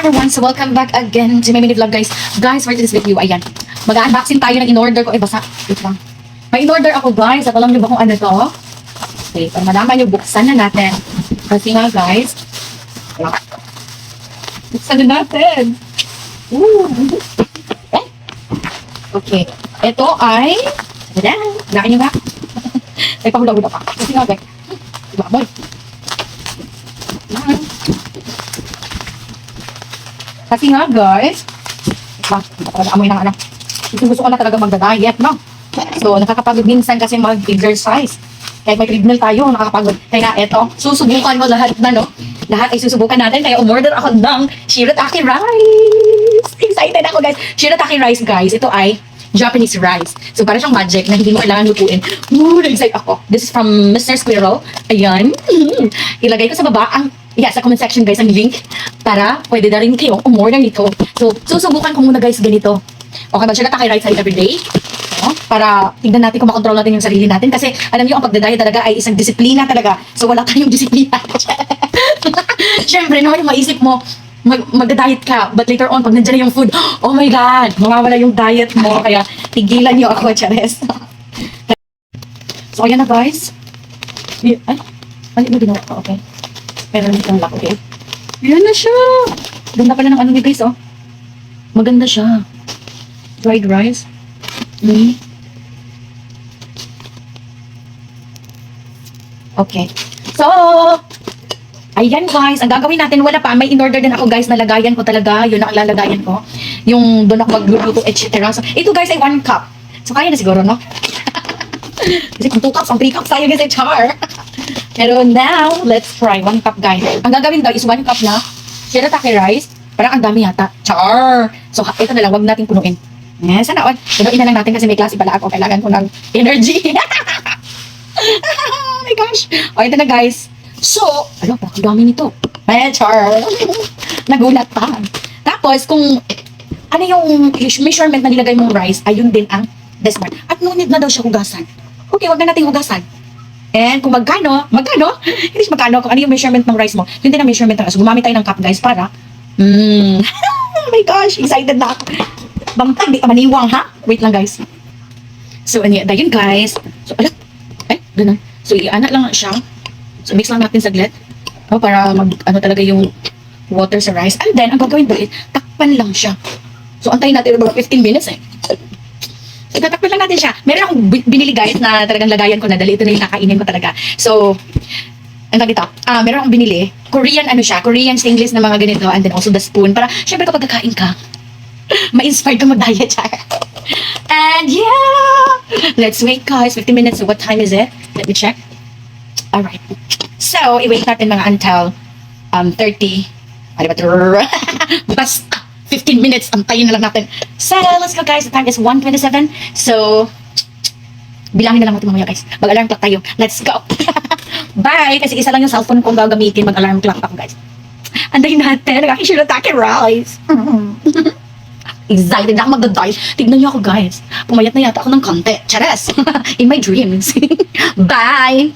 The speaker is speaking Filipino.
everyone, so welcome back again to my mini vlog guys. Guys, for this video, ayan. Mag-unboxing tayo ng in-order ko. Ay, basa. Wait lang. May in-order ako guys. At alam niyo ba kung ano to? Okay, para malaman niyo, buksan na natin. Kasi nga guys, buksan na natin. Ooh. Eh? Okay. Ito ay, nakain niyo ba? Ay, pahula-hula pa. Kasi nga guys, diba boy? Kasi nga guys, amoy ng ano, gusto ko na talaga magda-diet, no? So, nakakapagod minsan kasi mag-exercise. Kahit may treadmill tayo, nakakapagod. Kaya eto, susubukan mo lahat na, no? Lahat ay susubukan natin. Kaya umorder ako ng shirataki rice. Excited ako guys. Shirataki rice guys, ito ay Japanese rice. So, para siyang magic na hindi mo kailangan lutuin. Na-excite ako. This is from Mr. Squirrel. Ayan. Ilagay ko sa baba ang sa comment section guys ang link para pwede na rin kayo umorder nito. So, susubukan ko muna guys ganito. Okay ba? Shirataki rice everyday. So, para tingnan natin kung makontrol natin yung sarili natin. Kasi alam niyo ang pagdadaya talaga ay isang disiplina talaga. So, wala tayong disiplina. Siyempre, no, yung maisip mo, magda-diet ka, but later on, pag nandiyan na yung food, oh my God, mawawala yung diet mo, kaya tigilan niyo ako, Chares. So, ayan na guys. Ay, mali mo ginawa ko, okay. Pero nitong lock, okay. Ayan na siya. Ganda pala ng ano niya guys, oh. Maganda siya. Dried rice. Okay. So, ayan guys, ang gagawin natin, wala pa, may in-order din ako guys, nalagayan ko talaga, yun ang lalagayan ko. Yung doon ako magluluto, etc. So, ito guys ay 1 cup. So, kaya na siguro, no? Kasi kung 2 cups, ang 3 cups tayo guys ay char. Pero now, let's try 1 cup guys. Ang gagawin daw is 1 cup na shirataki rice. Parang ang dami yata. Char! So, ito na lang, wag natin punuin. Sana all. Punuin na lang natin kasi may klase pala ako. Kailangan ko ng energy. Oh my gosh. O, ito na guys. So, parang dami nito. Char. Nagulat pa. Tapos, kung ano yung measurement na nilagay mong rice, ayun din ang desmart. At no need na daw siya hugasan. Okay, wag na natin hugasan. And kung magkano, hindi siya magkano, kung ano yung measurement ng rice mo, yun din ang measurement ng rice. So, gumamit tayo ng cup guys para, oh my gosh, excited na ako. Bangtay, di ka maniwang ha? Wait lang guys. So, yun guys. So, ay, ganun. So, i-anak lang siya. So, mix lang natin saglit. No, para talaga yung water sa rice. And then, ang gagawin doon is, takpan lang siya. So, antayin natin about 15 minutes eh. So, tatakpan lang natin siya. Meron akong binili guys na talagang lagayan ko na dali. Ito na yung kakainin ko talaga. So, ano dito? Meron akong binili. Korean Korean stainless na mga ganito. And then also the spoon. Para, syempre kapag kakain ka, ma-inspired ka mag-diet siya. And yeah! Let's wait guys. 15 minutes. So, what time is it? Let me check. Alright. So, i-wait natin mga until 30. Ano ba? Basta 15 minutes. Antayin na lang natin. So, let's go guys. The time is 1:27. So, bilangin na lang natin mamaya guys. Mag-alarm clock tayo. Let's go. Bye! Kasi isa lang yung cellphone kong gagamitin. Mag-alarm clock ako guys. Antayin natin. Nag-aking shirataki rice. Excited na ako mag-diet. Tignan niyo ako guys. Pumayat na yata ako ng konti. Chares! In my dreams. Bye!